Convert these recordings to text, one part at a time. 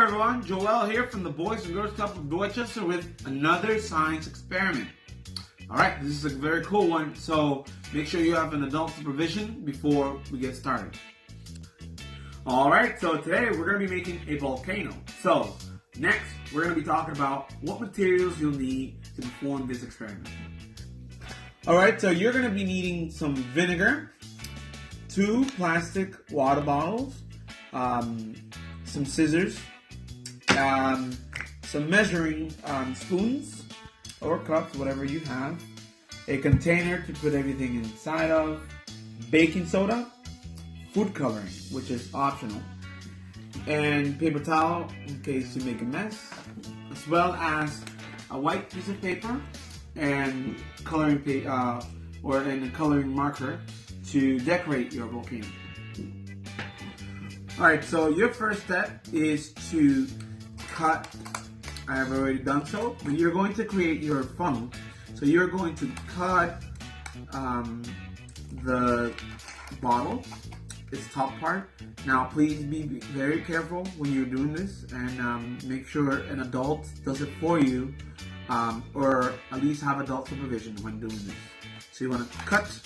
everyone, Joel here from the Boys and Girls Club of Dorchester with another science experiment. Alright, this is a very cool one, so make sure you have an adult supervision before we get started. Alright, so today we're going to be making a volcano. So, next we're going to be talking about what materials you'll need to perform this experiment. Alright, so you're going to be needing some vinegar, 2 plastic water bottles, some scissors, some measuring spoons or cups, whatever you have, a container to put everything inside of, baking soda, food coloring, which is optional, and paper towel in case you make a mess, as well as a white piece of paper and coloring a coloring marker to decorate your volcano. Alright, so your first step is to cut. I have already done so, but you're going to create your funnel. So you're going to cut the bottle, its top part. Now please be very careful when you're doing this and make sure an adult does it for you, or at least have adult supervision when doing this. So you want to cut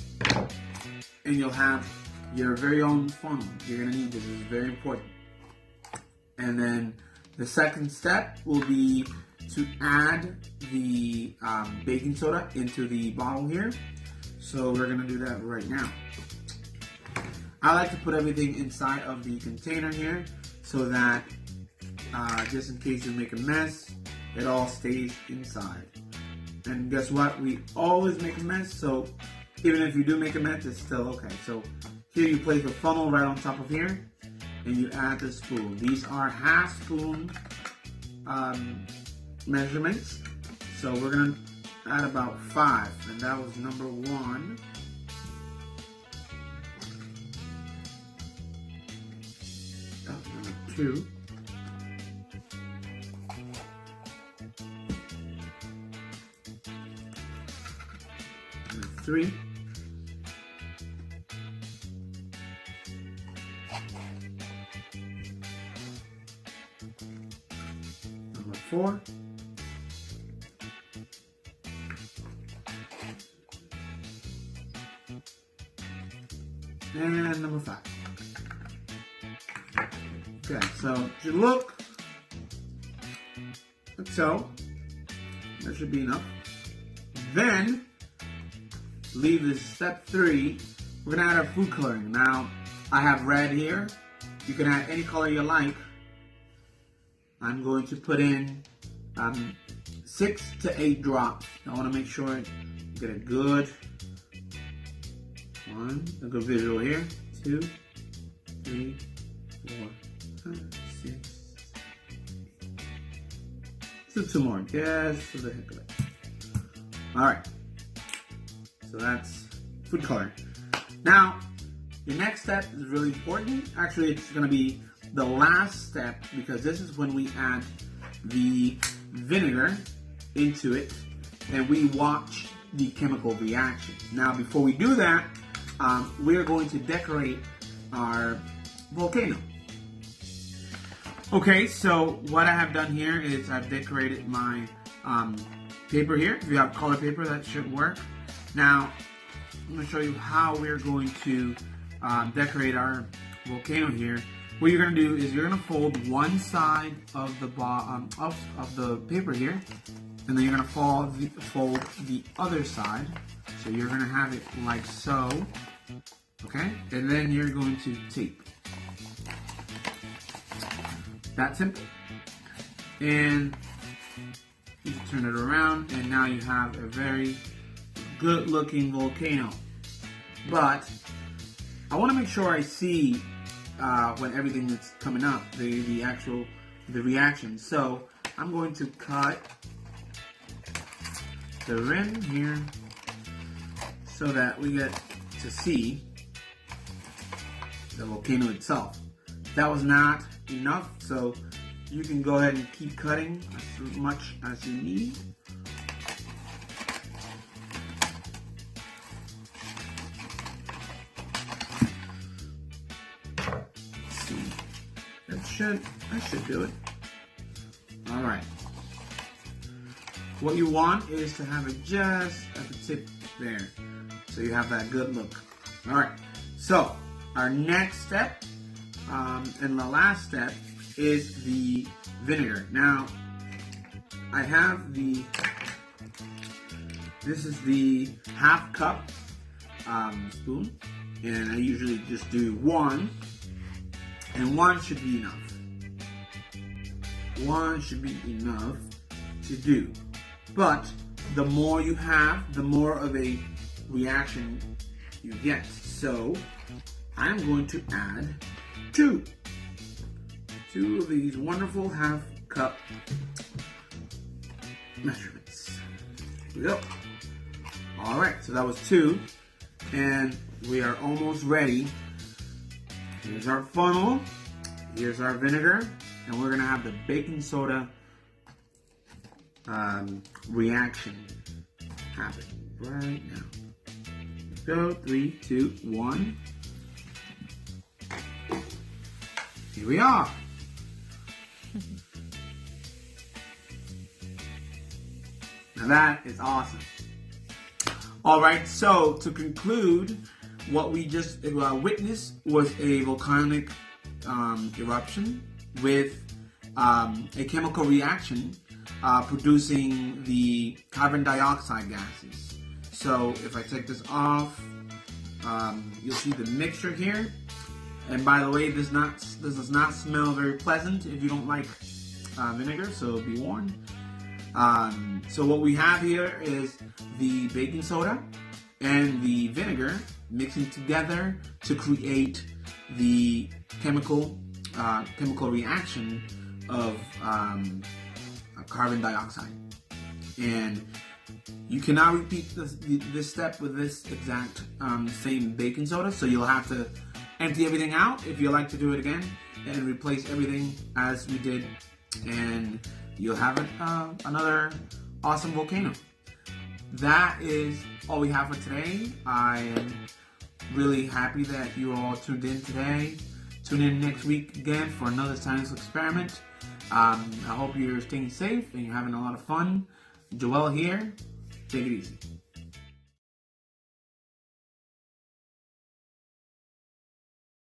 and you'll have your very own funnel. You're going to need this, it's very important. And then the second step will be to add the baking soda into the bottle here. So we're going to do that right now. I like to put everything inside of the container here so that just in case you make a mess, it all stays inside. And guess what? We always make a mess, so even if you do make a mess, it's still okay. So here you place the funnel right on top of here, and you add the spoon. These are half spoon measurements. So we're gonna add about 5, and that was number 1. That was number 2. Number 3. Number 4. And number 5. Okay, so if you look, like so, that should be enough. Then, leave this step 3. We're gonna add our food coloring. Now, I have red here. You can add any color you like. I'm going to put in 6 to 8 drops. I want to make sure you get a good visual here. 2, 3, 4, 5, 6. So 2 more, just for the heck of it. Alright, so that's food coloring. Now, the next step is really important. Actually, it's going to be the last step because this is when we add the vinegar into it and we watch the chemical reaction. Now, before we do that, we are going to decorate our volcano. Okay, so what I have done here is I've decorated my paper here. If you have color paper, that should work. Now, I'm going to show you how we're going to decorate our volcano here. What you're going to do is you're going to fold one side of the paper here, and then you're going to fold the other side. So you're going to have it like so, okay? And then you're going to tape. That's simple. And you turn it around, and now you have a very good looking volcano. But I want to make sure I see when everything that's coming up, the reaction. So I'm going to cut the rim here so that we get to see the volcano itself. That was not enough, so you can go ahead and keep cutting as much as you need. Let's see. That should do it. what you want is to have it just at the tip there, so you have that good look. All right, so our next step and the last step is the vinegar. Now, I have this is the half cup spoon, and I usually just do one, and one should be enough. One should be enough to do. But the more you have, the more of a reaction you get. So I'm going to add two of these wonderful half cup measurements. Here we go. All right, so that was 2, and we are almost ready. Here's our funnel, here's our vinegar, and we're gonna have the baking soda reaction happen right now. Go, 3, 2, 1. Here we are. Now that is awesome. All right, so to conclude, what we just witnessed was a volcanic eruption with a chemical reaction producing the carbon dioxide gases. So if I take this off, you'll see the mixture here. And by the way, this does not smell very pleasant if you don't like vinegar, so be warned. So what we have here is the baking soda and the vinegar mixing together to create the chemical reaction of carbon dioxide. And you cannot repeat this step with this exact same baking soda, so you'll have to empty everything out if you like to do it again and replace everything as we did, and you'll have another awesome volcano. That is all we have for today. I am really happy that you all tuned in today. Tune in next week again for another science experiment. I hope you're staying safe and you're having a lot of fun. Joel here. Take it easy.